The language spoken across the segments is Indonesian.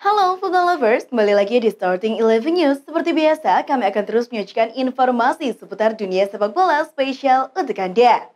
Halo football lovers, kembali lagi di Starting 11 News. Seperti biasa, kami akan terus menyajikan informasi seputar dunia sepak bola spesial untuk Anda.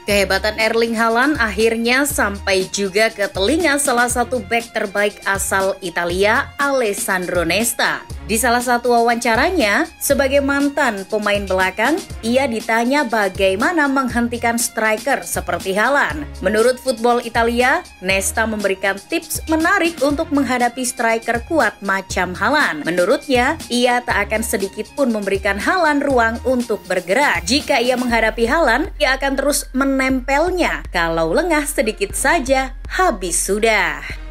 Kehebatan Erling Haaland akhirnya sampai juga ke telinga salah satu bek terbaik asal Italia, Alessandro Nesta. Di salah satu wawancaranya, sebagai mantan pemain belakang, ia ditanya bagaimana menghentikan striker seperti Haaland. Menurut Football Italia, Nesta memberikan tips menarik untuk menghadapi striker kuat macam Haaland. Menurutnya, ia tak akan sedikit pun memberikan Haaland ruang untuk bergerak. Jika ia menghadapi Haaland, ia akan terus menempelnya. Kalau lengah sedikit saja, habis sudah.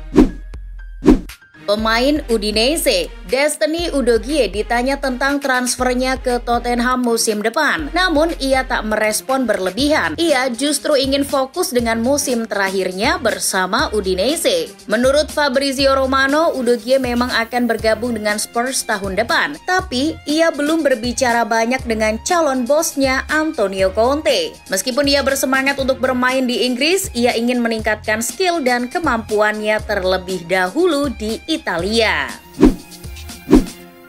Pemain Udinese, Destiny Udogie ditanya tentang transfernya ke Tottenham musim depan. Namun ia tak merespon berlebihan. Ia justru ingin fokus dengan musim terakhirnya bersama Udinese. Menurut Fabrizio Romano, Udogie memang akan bergabung dengan Spurs tahun depan. Tapi ia belum berbicara banyak dengan calon bosnya Antonio Conte. Meskipun ia bersemangat untuk bermain di Inggris, ia ingin meningkatkan skill dan kemampuannya terlebih dahulu di Italia.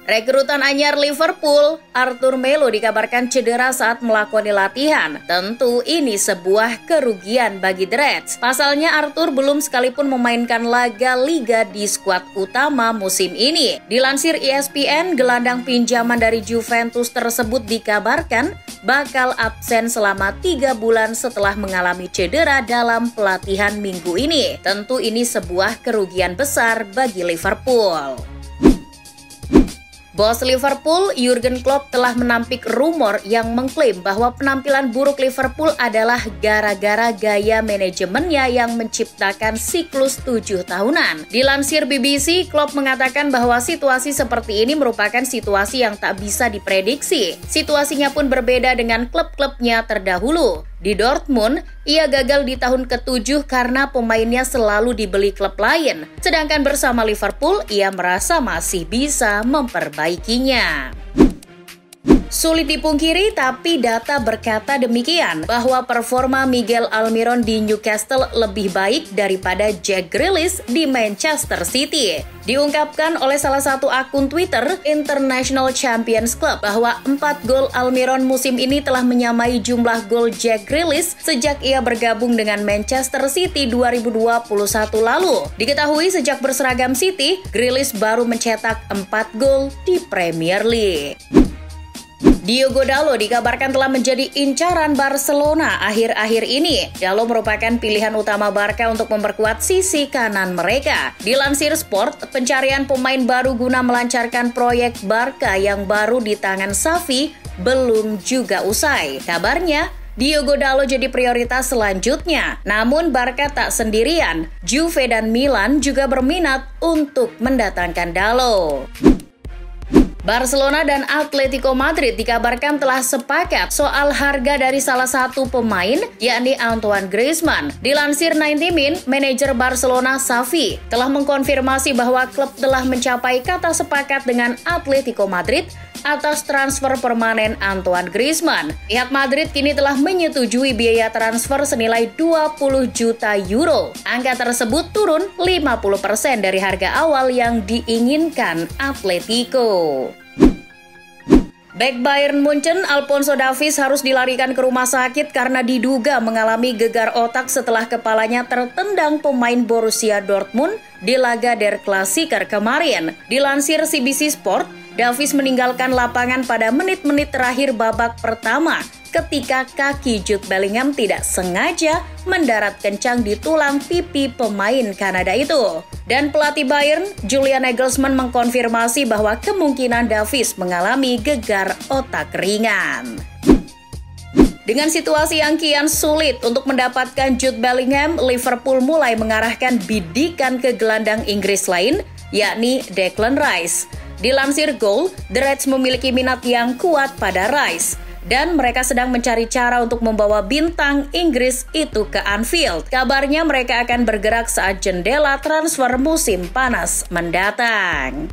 Rekrutan anyar Liverpool, Arthur Melo dikabarkan cedera saat melakoni latihan. Tentu ini sebuah kerugian bagi The Reds. Pasalnya Arthur belum sekalipun memainkan laga liga di skuad utama musim ini. Dilansir ESPN, gelandang pinjaman dari Juventus tersebut dikabarkan bakal absen selama 3 bulan setelah mengalami cedera dalam pelatihan minggu ini. Tentu ini sebuah kerugian besar bagi Liverpool. Bos Liverpool, Jurgen Klopp telah menampik rumor yang mengklaim bahwa penampilan buruk Liverpool adalah gara-gara gaya manajemennya yang menciptakan siklus 7 tahunan. Dilansir BBC, Klopp mengatakan bahwa situasi seperti ini merupakan situasi yang tak bisa diprediksi. Situasinya pun berbeda dengan klub-klubnya terdahulu. Di Dortmund, ia gagal di tahun ke-7 karena pemainnya selalu dibeli klub lain. Sedangkan bersama Liverpool, ia merasa masih bisa memperbaikinya. Sulit dipungkiri, tapi data berkata demikian, bahwa performa Miguel Almiron di Newcastle lebih baik daripada Jack Grealish di Manchester City. Diungkapkan oleh salah satu akun Twitter, International Champions Club, bahwa 4 gol Almiron musim ini telah menyamai jumlah gol Jack Grealish sejak ia bergabung dengan Manchester City 2021 lalu. Diketahui sejak berseragam City, Grealish baru mencetak 4 gol di Premier League. Diogo Dalot dikabarkan telah menjadi incaran Barcelona akhir-akhir ini. Dalot merupakan pilihan utama Barca untuk memperkuat sisi kanan mereka. Dilansir Sport, pencarian pemain baru guna melancarkan proyek Barca yang baru di tangan Xavi belum juga usai. Kabarnya, Diogo Dalot jadi prioritas selanjutnya. Namun Barca tak sendirian. Juve dan Milan juga berminat untuk mendatangkan Dalot. Barcelona dan Atletico Madrid dikabarkan telah sepakat soal harga dari salah satu pemain, yakni Antoine Griezmann. Dilansir 90 Min, manajer Barcelona Xavi telah mengkonfirmasi bahwa klub telah mencapai kata sepakat dengan Atletico Madrid atas transfer permanen Antoine Griezmann. Pihak Madrid kini telah menyetujui biaya transfer senilai 20 juta euro. Angka tersebut turun 50% dari harga awal yang diinginkan Atletico. Bek Bayern Munchen, Alphonso Davies harus dilarikan ke rumah sakit karena diduga mengalami gegar otak setelah kepalanya tertendang pemain Borussia Dortmund di laga Der Klassiker kemarin. Dilansir CBC Sport, Davies meninggalkan lapangan pada menit-menit terakhir babak pertama ketika kaki Jude Bellingham tidak sengaja mendarat kencang di tulang pipi pemain Kanada itu. Dan pelatih Bayern, Julian Nagelsmann, mengkonfirmasi bahwa kemungkinan Davies mengalami gegar otak ringan. Dengan situasi yang kian sulit untuk mendapatkan Jude Bellingham, Liverpool mulai mengarahkan bidikan ke gelandang Inggris lain, yakni Declan Rice. Dilansir Goal, The Reds memiliki minat yang kuat pada Rice. Dan mereka sedang mencari cara untuk membawa bintang Inggris itu ke Anfield. Kabarnya mereka akan bergerak saat jendela transfer musim panas mendatang.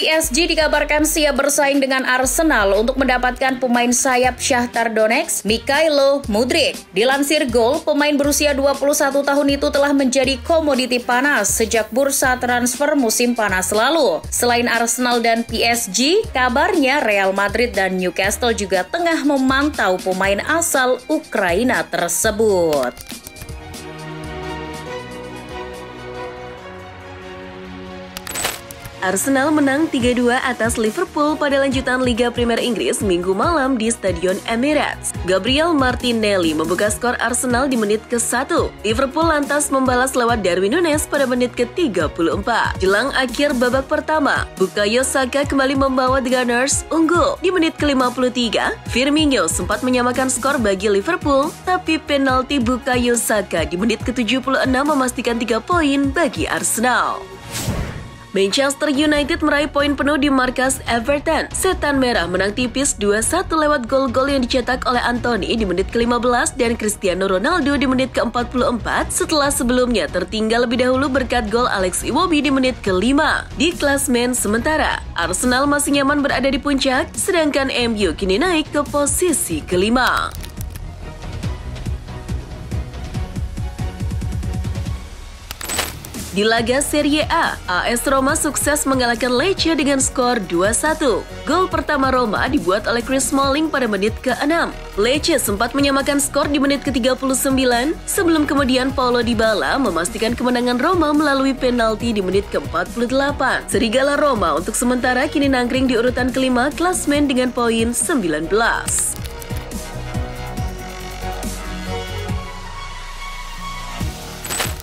PSG dikabarkan siap bersaing dengan Arsenal untuk mendapatkan pemain sayap Shakhtar Donetsk, Mikhailo Mudryk. Dilansir Goal, pemain berusia 21 tahun itu telah menjadi komoditi panas sejak bursa transfer musim panas lalu. Selain Arsenal dan PSG, kabarnya Real Madrid dan Newcastle juga tengah memantau pemain asal Ukraina tersebut. Arsenal menang 3-2 atas Liverpool pada lanjutan Liga Premier Inggris Minggu malam di Stadion Emirates. Gabriel Martinelli membuka skor Arsenal di menit ke-1. Liverpool lantas membalas lewat Darwin Núñez pada menit ke-34. Jelang akhir babak pertama, Bukayo Saka kembali membawa The Gunners unggul. Di menit ke-53, Firmino sempat menyamakan skor bagi Liverpool, tapi penalti Bukayo Saka di menit ke-76 memastikan 3 poin bagi Arsenal. Manchester United meraih poin penuh di markas Everton. Setan Merah menang tipis 2-1 lewat gol-gol yang dicetak oleh Anthony di menit ke-15 dan Cristiano Ronaldo di menit ke-44 setelah sebelumnya tertinggal lebih dahulu berkat gol Alex Iwobi di menit ke-5. Di klasmen sementara, Arsenal masih nyaman berada di puncak, sedangkan MU kini naik ke posisi ke-5. Di laga Serie A, AS Roma sukses mengalahkan Lecce dengan skor 2-1. Gol pertama Roma dibuat oleh Chris Smalling pada menit ke-6. Lecce sempat menyamakan skor di menit ke-39, sebelum kemudian Paulo Dybala memastikan kemenangan Roma melalui penalti di menit ke-48. Serigala Roma untuk sementara kini nangkring di urutan kelima klasmen dengan poin 19.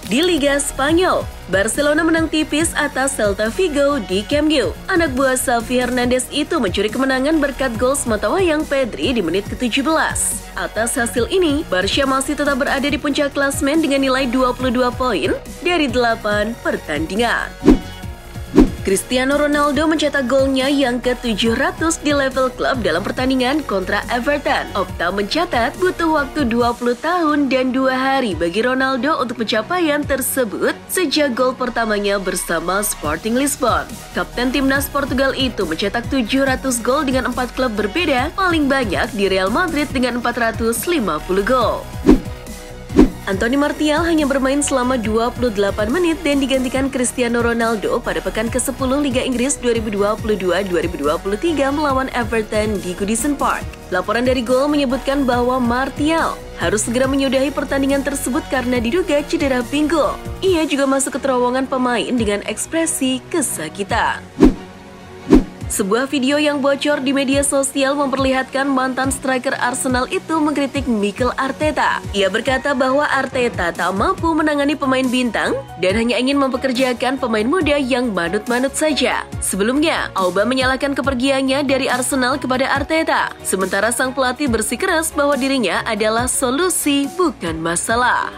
Di Liga Spanyol, Barcelona menang tipis atas Celta Vigo di Camp Nou. Anak buah Xavi Hernandez itu mencuri kemenangan berkat gol sematawayang Pedri di menit ke-17. Atas hasil ini, Barca masih tetap berada di puncak klasmen dengan nilai 22 poin dari 8 pertandingan. Cristiano Ronaldo mencetak golnya yang ke-700 di level klub dalam pertandingan kontra Everton. Opta mencatat butuh waktu 20 tahun dan 2 hari bagi Ronaldo untuk pencapaian tersebut sejak gol pertamanya bersama Sporting Lisbon. Kapten timnas Portugal itu mencetak 700 gol dengan 4 klub berbeda, paling banyak di Real Madrid dengan 450 gol. Anthony Martial hanya bermain selama 28 menit dan digantikan Cristiano Ronaldo pada pekan ke-10 Liga Inggris 2022-2023 melawan Everton di Goodison Park. Laporan dari Gol menyebutkan bahwa Martial harus segera menyudahi pertandingan tersebut karena diduga cedera pinggul. Ia juga masuk ke terowongan pemain dengan ekspresi kesakitan. Sebuah video yang bocor di media sosial memperlihatkan mantan striker Arsenal itu mengkritik Mikel Arteta. Ia berkata bahwa Arteta tak mampu menangani pemain bintang dan hanya ingin mempekerjakan pemain muda yang manut-manut saja. Sebelumnya, Auba menyalahkan kepergiannya dari Arsenal kepada Arteta, sementara sang pelatih bersikeras bahwa dirinya adalah solusi bukan masalah.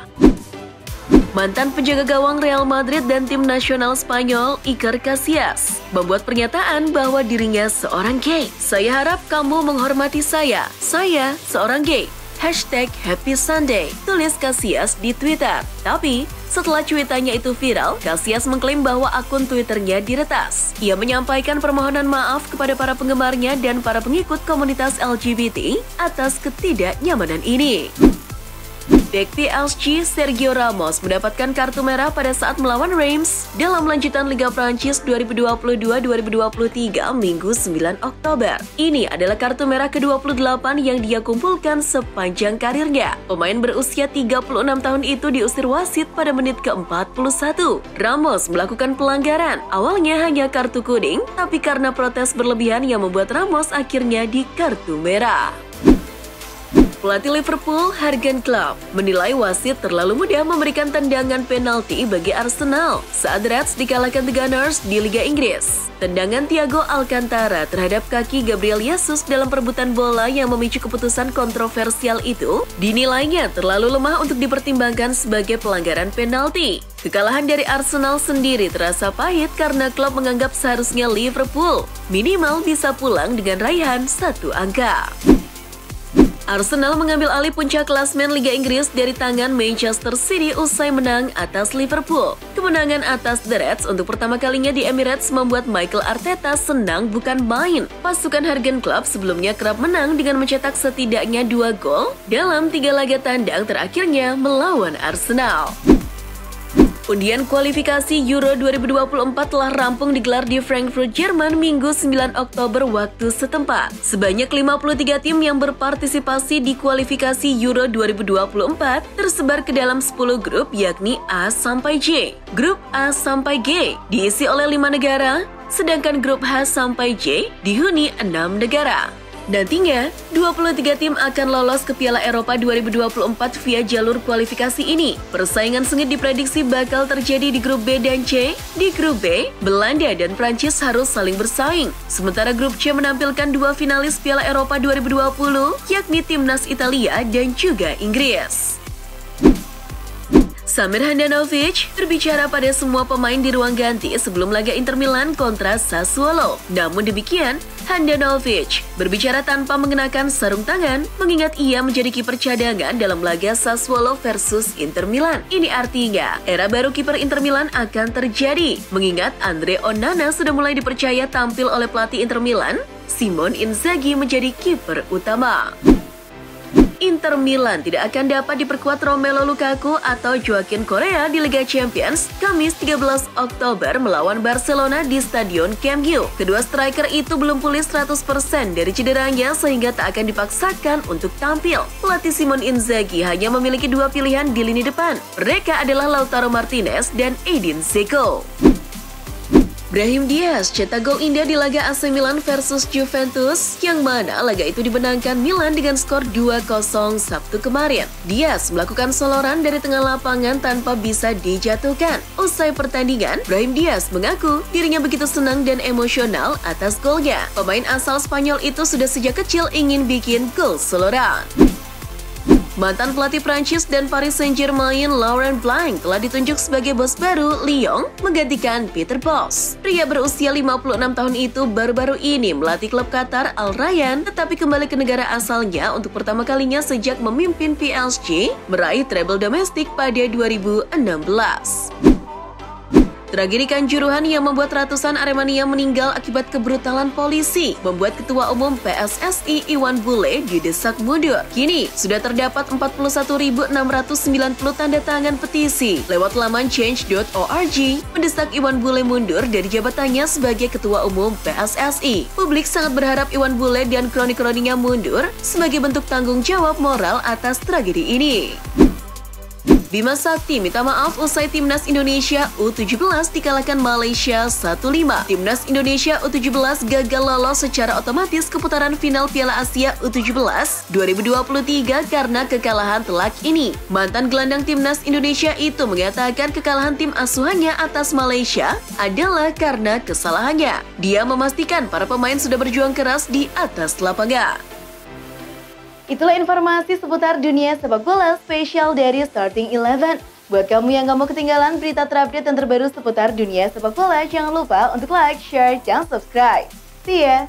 Mantan penjaga gawang Real Madrid dan tim nasional Spanyol, Iker Casillas, membuat pernyataan bahwa dirinya seorang gay. "Saya harap kamu menghormati saya seorang gay. #Happy Sunday," tulis Casillas di Twitter. Tapi, setelah cuitannya itu viral, Casillas mengklaim bahwa akun Twitternya diretas. Ia menyampaikan permohonan maaf kepada para penggemarnya dan para pengikut komunitas LGBT atas ketidaknyamanan ini. Bek PSG Sergio Ramos mendapatkan kartu merah pada saat melawan Reims dalam lanjutan Liga Prancis 2022-2023 Minggu 9 Oktober. Ini adalah kartu merah ke-28 yang dia kumpulkan sepanjang karirnya. Pemain berusia 36 tahun itu diusir wasit pada menit ke-41. Ramos melakukan pelanggaran, awalnya hanya kartu kuning, tapi karena protes berlebihan yang membuat Ramos akhirnya di kartu merah. Pelatih Liverpool, Jurgen Klopp, menilai wasit terlalu mudah memberikan tendangan penalti bagi Arsenal saat Reds dikalahkan The Gunners di Liga Inggris. Tendangan Thiago Alcantara terhadap kaki Gabriel Jesus dalam perebutan bola yang memicu keputusan kontroversial itu dinilainya terlalu lemah untuk dipertimbangkan sebagai pelanggaran penalti. Kekalahan dari Arsenal sendiri terasa pahit karena klub menganggap seharusnya Liverpool minimal bisa pulang dengan raihan 1 angka. Arsenal mengambil alih puncak klasemen Liga Inggris dari tangan Manchester City usai menang atas Liverpool. Kemenangan atas The Reds untuk pertama kalinya di Emirates membuat Mikel Arteta senang bukan main. Pasukan Jurgen Klopp sebelumnya kerap menang dengan mencetak setidaknya 2 gol dalam 3 laga tandang terakhirnya melawan Arsenal. Undian kualifikasi Euro 2024 telah rampung digelar di Frankfurt, Jerman, Minggu 9 Oktober waktu setempat. Sebanyak 53 tim yang berpartisipasi di kualifikasi Euro 2024 tersebar ke dalam 10 grup yakni A sampai J. Grup A sampai G diisi oleh 5 negara, sedangkan grup H sampai J dihuni 6 negara. Nantinya, 23 tim akan lolos ke Piala Eropa 2024 via jalur kualifikasi ini. Persaingan sengit diprediksi bakal terjadi di grup B dan C. Di grup B, Belanda dan Prancis harus saling bersaing. Sementara grup C menampilkan 2 finalis Piala Eropa 2020, yakni timnas Italia dan juga Inggris. Samir Handanovic berbicara pada semua pemain di ruang ganti sebelum laga Inter Milan kontra Sassuolo. Namun demikian, Handanovic berbicara tanpa mengenakan sarung tangan mengingat ia menjadi kiper cadangan dalam laga Sassuolo versus Inter Milan. Ini artinya era baru kiper Inter Milan akan terjadi mengingat Andre Onana sudah mulai dipercaya tampil oleh pelatih Inter Milan, Simone Inzaghi menjadi kiper utama. Inter Milan tidak akan dapat diperkuat Romelu Lukaku atau Joaquin Correa di Liga Champions Kamis 13 Oktober melawan Barcelona di Stadion Camp Nou. Kedua striker itu belum pulih 100% dari cederanya sehingga tak akan dipaksakan untuk tampil. Pelatih Simone Inzaghi hanya memiliki 2 pilihan di lini depan. Mereka adalah Lautaro Martinez dan Edin Dzeko. Brahim Diaz cetak gol indah di laga AC Milan versus Juventus, yang mana laga itu dimenangkan Milan dengan skor 2-0 Sabtu kemarin. Diaz melakukan soloran dari tengah lapangan tanpa bisa dijatuhkan. Usai pertandingan, Brahim Diaz mengaku dirinya begitu senang dan emosional atas golnya. Pemain asal Spanyol itu sudah sejak kecil ingin bikin gol soloran. Mantan pelatih Prancis dan Paris Saint-Germain Laurent Blanc telah ditunjuk sebagai bos baru Lyon menggantikan Peter Bosz. Pria berusia 56 tahun itu baru-baru ini melatih klub Qatar Al Rayyan tetapi kembali ke negara asalnya untuk pertama kalinya sejak memimpin PSG meraih treble domestik pada 2016. Tragedi Kanjuruhan yang membuat ratusan Aremania meninggal akibat kebrutalan polisi membuat Ketua Umum PSSI Iwan Bule didesak mundur. Kini sudah terdapat 41.690 tanda tangan petisi lewat laman change.org mendesak Iwan Bule mundur dari jabatannya sebagai Ketua Umum PSSI. Publik sangat berharap Iwan Bule dan kroni-kroninya mundur sebagai bentuk tanggung jawab moral atas tragedi ini. Bima Sakti minta maaf usai Timnas Indonesia U17 dikalahkan Malaysia 1-5. Timnas Indonesia U17 gagal lolos secara otomatis ke putaran final Piala Asia U17 2023 karena kekalahan telak ini. Mantan gelandang Timnas Indonesia itu mengatakan kekalahan tim asuhannya atas Malaysia adalah karena kesalahannya. Dia memastikan para pemain sudah berjuang keras di atas lapangan. Itulah informasi seputar dunia sepak bola spesial dari Starting 11. Buat kamu yang gak mau ketinggalan berita terupdate dan terbaru seputar dunia sepak bola, jangan lupa untuk like, share, dan subscribe. See ya!